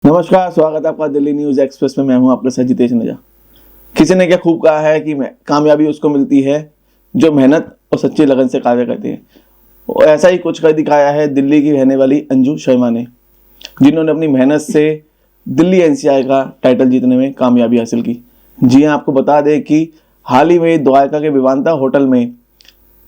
नमस्कार, स्वागत है आपका दिल्ली न्यूज एक्सप्रेस में। मैं हूं आपके साथ जितेश नजा। किसी ने क्या खूब कहा है कि कामयाबी उसको मिलती है जो मेहनत और सच्ची लगन से कार्य करती है। और ऐसा ही कुछ कर दिखाया है दिल्ली की रहने वाली अंजू शर्मा ने, जिन्होंने अपनी मेहनत से दिल्ली एनसीआर का टाइटल जीतने में कामयाबी हासिल की। जी हाँ, आपको बता दें कि हाल ही में द्वारका के विवांता होटल में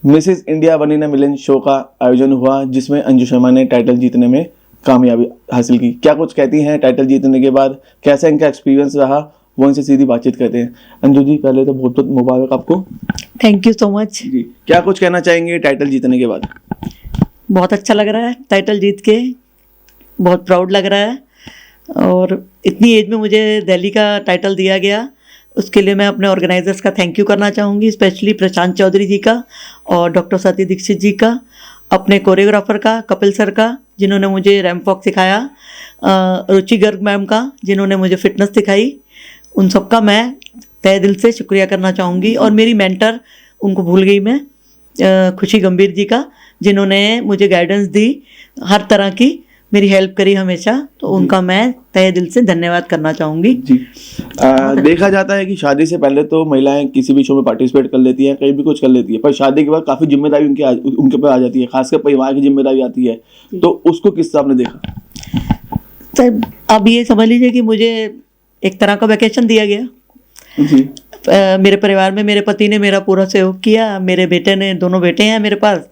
Mrs India one in a million show का आयोजन हुआ, जिसमें अंजू शर्मा ने टाइटल जीतने में कामयाबी हासिल की। क्या कुछ कहती हैं टाइटल जीतने के बाद, कैसा इनका एक्सपीरियंस रहा, वो इनसे सीधी बातचीत करते हैं। अंजू जी, पहले तो बहुत बहुत मुबारक आपको। थैंक यू सो मच जी, क्या कुछ कहना चाहेंगे टाइटल जीतने के बाद? बहुत अच्छा लग रहा है टाइटल जीत के, बहुत प्राउड लग रहा है। और इतनी एज में मुझे दिल्ली का टाइटल दिया गया, उसके लिए मैं अपने ऑर्गेनाइजर्स का थैंक यू करना चाहूँगी, स्पेशली प्रशांत चौधरी जी का और डॉक्टर स्वाति दीक्षित जी का, अपने कोरियोग्राफर का कपिल सर का जिन्होंने मुझे रैंप वॉक सिखाया, रुचि गर्ग मैम का जिन्होंने मुझे फिटनेस सिखाई। उन सबका मैं तहे दिल से शुक्रिया करना चाहूँगी। और मेरी मेंटर, उनको भूल गई मैं, खुशी गंभीर जी का, जिन्होंने मुझे गाइडेंस दी, हर तरह की मेरी हेल्प करी हमेशा, तो उनका मैं तहे दिल से धन्यवाद करना चाहूँगी। जी, देखा जाता है कि शादी से पहले तो महिलाएं किसी भी शो में पार्टिसिपेट कर लेती हैं, कहीं भी कुछ कर लेती है, पर शादी के बाद काफी जिम्मेदारी उनके ऊपर आ जाती है, खासकर परिवार की जिम्मेदारी आती है। तो उसको किस हिसाब ने देखा? सर, अब ये समझ लीजिए कि मुझे एक तरह का वैकेशन दिया गया। जी, मेरे परिवार में मेरे पति ने मेरा पूरा सहयोग किया, मेरे बेटे ने, दोनों बेटे हैं मेरे पास,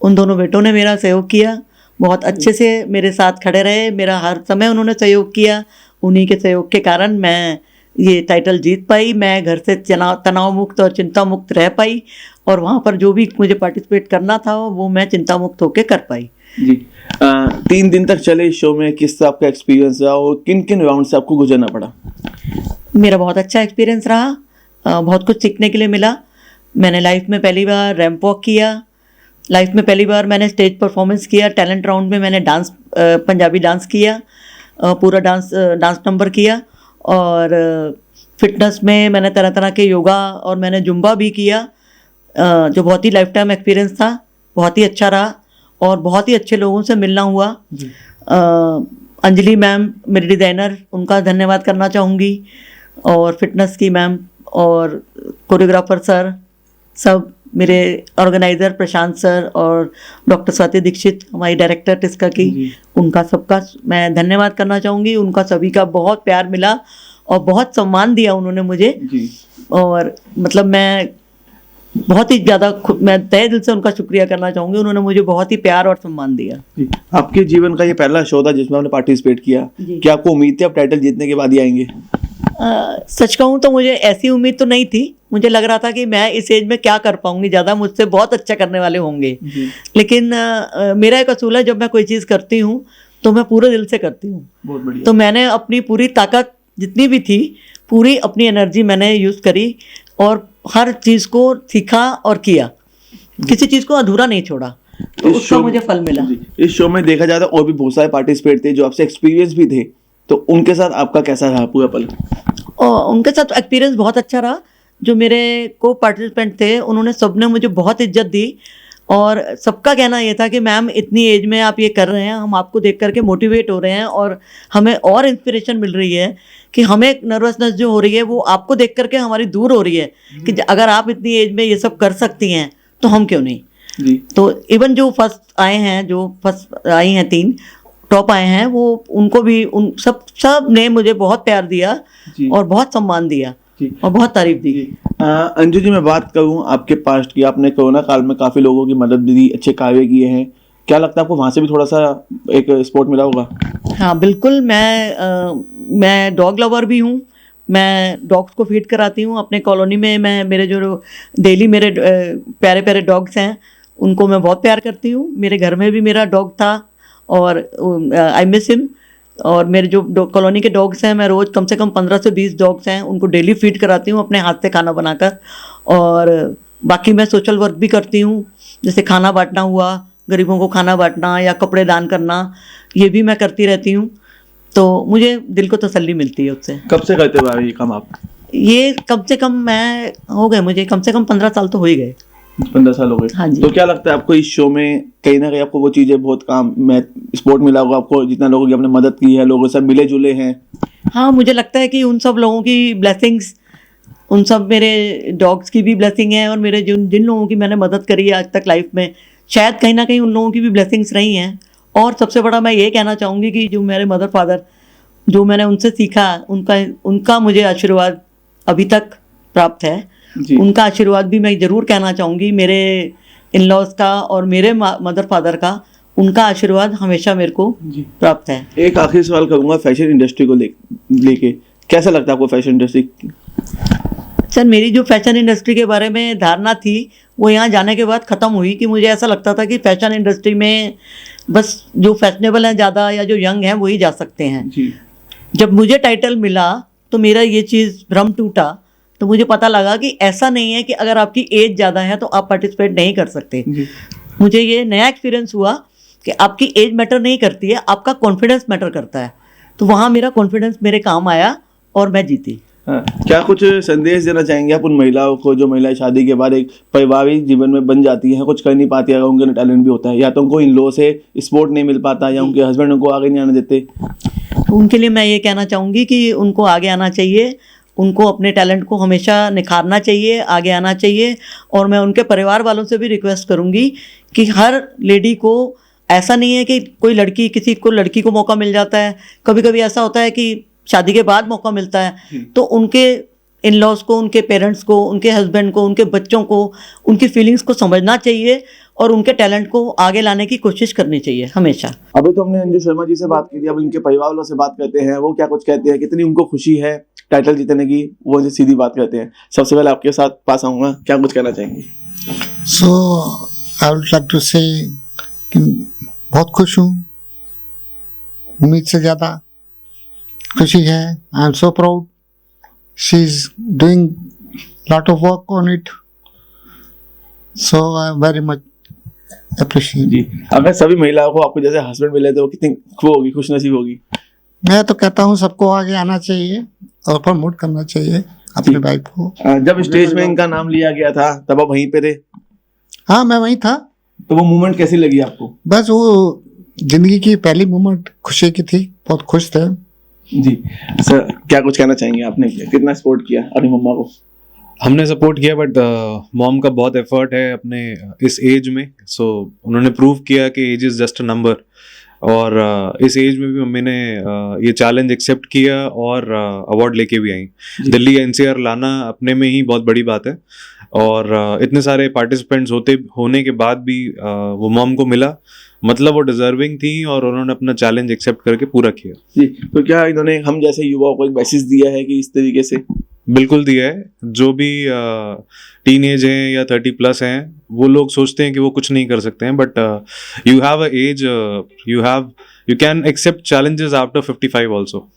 उन दोनों बेटों ने मेरा सहयोग किया, बहुत अच्छे से मेरे साथ खड़े रहे, मेरा हर समय उन्होंने सहयोग किया। उन्हीं के सहयोग के कारण मैं ये टाइटल जीत पाई। मैं घर से तनाव मुक्त और चिंता मुक्त रह पाई, और वहाँ पर जो भी मुझे पार्टिसिपेट करना था वो मैं चिंता मुक्त होकर कर पाई। जी, 3 दिन तक चले इस शो में, किस तरह आपका एक्सपीरियंस रहा और किन किन राउंड से आपको गुजरना पड़ा? मेरा बहुत अच्छा एक्सपीरियंस रहा, बहुत कुछ सीखने के लिए मिला। मैंने लाइफ में पहली बार रैंप वॉक किया, लाइफ में पहली बार मैंने स्टेज परफॉर्मेंस किया, टैलेंट राउंड में मैंने डांस, पंजाबी डांस किया, पूरा डांस नंबर किया। और फिटनेस में मैंने तरह तरह के योगा और मैंने जुम्बा भी किया, जो बहुत ही लाइफ टाइम एक्सपीरियंस था, बहुत ही अच्छा रहा और बहुत ही अच्छे लोगों से मिलना हुआ। अंजलि मैम मेरी डिज़ाइनर, उनका धन्यवाद करना चाहूँगी, और फिटनेस की मैम और कोरियोग्राफर सर, सब मेरे ऑर्गेनाइज़र प्रशांत सर और डॉक्टर स्वाति दीक्षित हमारी डायरेक्टर टिस्का की, उनका सबका मैं धन्यवाद करना चाहूँगी। उनका सभी का बहुत प्यार मिला और बहुत सम्मान दिया उन्होंने मुझे जी। और मतलब मैं बहुत ही ज़्यादा मैं तहे दिल से उनका शुक्रिया करना चाहूँगी। उन्होंने मुझे बहुत ही प्यार और सम्मान दिया। जी, आपके जीवन का ये पहला शो था जिसमें आपने पार्टिसिपेट किया, क्या आपको उम्मीद थी आप टाइटल जीतने के बाद ही आएंगे? सच कहूँ तो मुझे ऐसी उम्मीद तो नहीं थी। मुझे लग रहा था कि मैं इस एज में क्या कर पाऊंगी, ज़्यादा मुझसे बहुत अच्छा करने वाले होंगे। लेकिन मेरा एक असूल है, जब मैं कोई चीज़ करती हूँ तो मैं पूरे दिल से करती हूँ। बहुत बढ़िया। तो मैंने अपनी पूरी ताकत जितनी भी थी, पूरी अपनी एनर्जी मैंने यूज़ करी और हर चीज़ को सीखा और किया, किसी चीज़ को अधूरा नहीं छोड़ा, तो उसका मुझे फल मिला। इस शो में देखा जाता है और भी बहुत सारे पार्टिसिपेट थे जो आपसे एक्सपीरियंस भी थे, तो उनके साथ आपका कैसा रहा पूरा पल? और उनके साथ एक्सपीरियंस बहुत अच्छा रहा। जो मेरे को पार्टिसिपेंट थे उन्होंने सबने मुझे बहुत इज्जत दी, और सबका कहना ये था कि मैम इतनी एज में आप ये कर रहे हैं, हम आपको देख करके मोटिवेट हो रहे हैं और हमें और इंस्पिरेशन मिल रही है कि हमें नर्वसनेस जो हो रही है वो आपको देख करके हमारी दूर हो रही है, कि अगर आप इतनी एज में ये सब कर सकती हैं तो हम क्यों नहीं। जी। तो इवन जो फर्स्ट आए हैं, जो फर्स्ट आई हैं 3 टॉप आए हैं, वो उनको भी उन सब ने मुझे बहुत प्यार दिया और बहुत सम्मान दिया और बहुत तारीफ दी। अंजू जी, मैं बात करूं आपके पास्ट की, आपने कोरोना काल में काफी लोगों की मदद दी, अच्छे कार्य किए हैं, क्या लगता है आपको वहां से भी थोड़ा सा एक सपोर्ट मिला होगा? हाँ, बिल्कुल। मैं डॉग लवर भी हूँ। मैं डॉग्स को फीड कराती हूँ अपने कॉलोनी में। मैं मेरे जो डेली मेरे प्यारे प्यारे डॉग्स हैं उनको मैं बहुत प्यार करती हूँ। मेरे घर में भी मेरा डॉग था और आई मिस हिम। और मेरे जो कॉलोनी के डॉग्स हैं, मैं रोज़ कम से कम 15 से 20 डॉग्स हैं, उनको डेली फीड कराती हूँ अपने हाथ से खाना बनाकर। और बाकी मैं सोशल वर्क भी करती हूँ, जैसे खाना बांटना हुआ, गरीबों को खाना बांटना या कपड़े दान करना, ये भी मैं करती रहती हूँ। तो मुझे दिल को तसल्ली मिलती है उससे। कब से करते हुए ये काम आप? ये कम से कम मुझे कम से कम 15 साल तो हो ही गए। 15 साल हो गए। हाँ जी। तो क्या लगता है आपको इस शो में कहीं ना कहीं आपको वो चीजें बहुत काम में सपोर्ट मिला होगा आपको, जितना लोगों की आपने मदद की है, लोगों से मिले जुले हैं? हाँ, मुझे लगता है कि उन सब लोगों की ब्लेसिंग्स, उन सब मेरे डॉग्स की भी ब्लेसिंग है, और मेरे जिन लोगों की मैंने मदद करी है आज तक लाइफ में, शायद कहीं ना कहीं उन लोगों की भी ब्लेसिंग्स रही हैं। और सबसे बड़ा मैं ये कहना चाहूँगी कि जो मेरे मदर फादर, जो मैंने उनसे सीखा, उनका मुझे आशीर्वाद अभी तक प्राप्त है। जी। उनका आशीर्वाद भी मैं ज़रूर कहना चाहूँगी, मेरे इन लॉज का और मेरे मदर फादर का, उनका आशीर्वाद हमेशा मेरे को जी। प्राप्त है। एक आखिरी सवाल करूंगा फैशन इंडस्ट्री को लेके कैसा लगता है आपको फैशन इंडस्ट्री? सर, मेरी जो फैशन इंडस्ट्री के बारे में धारणा थी वो यहाँ जाने के बाद ख़त्म हुई कि मुझे ऐसा लगता था कि फैशन इंडस्ट्री में बस जो फैशनेबल हैं ज़्यादा या जो यंग हैं वही जा सकते हैं। जी। जब मुझे टाइटल मिला तो मेरा ये चीज़ भ्रम टूटा, तो मुझे पता लगा कि ऐसा नहीं है कि अगर आपकी एज ज़्यादा है तो आप पार्टिसिपेट नहीं कर सकते। जी। मुझे ये नया एक्सपीरियंस हुआ कि आपकी एज मैटर नहीं करती है, आपका कॉन्फिडेंस मैटर करता है। तो वहाँ मेरा कॉन्फिडेंस मेरे काम आया और मैं जीती। हाँ, क्या कुछ संदेश देना चाहेंगे आप उन महिलाओं को जो महिलाएं शादी के बाद एक पारिवारिक जीवन में बन जाती हैं, कुछ कर नहीं पाती, अगर उनके टैलेंट भी होता है, या तो उनको इन लो से सपोर्ट नहीं मिल पाता, या उनके हस्बैंड उनको आगे नहीं आने देते? तो उनके लिए मैं ये कहना चाहूँगी कि उनको आगे आना चाहिए, उनको अपने टैलेंट को हमेशा निखारना चाहिए, आगे आना चाहिए। और मैं उनके परिवार वालों से भी रिक्वेस्ट करूँगी कि हर लेडी को, ऐसा नहीं है कि कोई लड़की, किसी को लड़की को मौका मिल जाता है, कभी कभी ऐसा होता है कि शादी के बाद मौका मिलता है, तो उनके इन लॉज को, उनके पेरेंट्स को, उनके हस्बैंड को, उनके बच्चों को, उनकी फीलिंग्स को समझना चाहिए और उनके टैलेंट को आगे लाने की कोशिश करनी चाहिए हमेशा। अभी तो हमने अंजू शर्मा जी से बात की थी, अब इनके परिवार वालों से बात करते हैं, वो क्या कुछ कहते हैं, कितनी उनको खुशी है टाइटल जीतने की, वो उनसे सीधी बात करते हैं। सबसे पहले आपके साथ पास आऊँगा, क्या कुछ कहना चाहेंगे? सो आई वुड लाइक टू से कि बहुत खुश हूँ, उम्मीद से ज़्यादा खुशी है। I am so proud, she is doing lot of work on it, so I am very much appreciate. जी, अगर सभी महिलाओं को आपको जैसे हस्बैंड मिले तो वो कितनी वो होगी, खुशनसीब होगी? मैं तो कहता हूँ सबको आगे आना चाहिए और प्रमोट करना चाहिए अपने वाइफ को। जब स्टेज में इनका नाम लिया गया था तब आप वहीं पे थे? हाँ, मैं वहीं था। तो वो मोमेंट कैसी लगी आपको? बस वो जिंदगी की पहली मोमेंट खुशी की थी, बहुत खुश थे। जी सर, क्या कुछ कहना चाहेंगे? आपने कितना सपोर्ट किया अपनी मम्मा को? हमने सपोर्ट किया, बट मॉम का बहुत एफर्ट है अपने इस एज में। सो उन्होंने प्रूव किया कि age is just a number, और इस एज में भी मम्मी ने ये चैलेंज एक्सेप्ट किया और अवार्ड लेके भी आई। दिल्ली एनसीआर लाना अपने में ही बहुत बड़ी बात है, और इतने सारे पार्टिसिपेंट्स होने के बाद भी वो मॉम को मिला, मतलब वो डिजर्विंग थी और उन्होंने अपना चैलेंज एक्सेप्ट करके पूरा किया। जी, तो क्या इन्होंने हम जैसे युवाओं को एक मैसेज दिया है कि इस तरीके से? बिल्कुल दिया है। जो भी टीन एज हैं या 30+ हैं, वो लोग सोचते हैं कि वो कुछ नहीं कर सकते हैं, but you have a age, you can accept challenges after 55 also.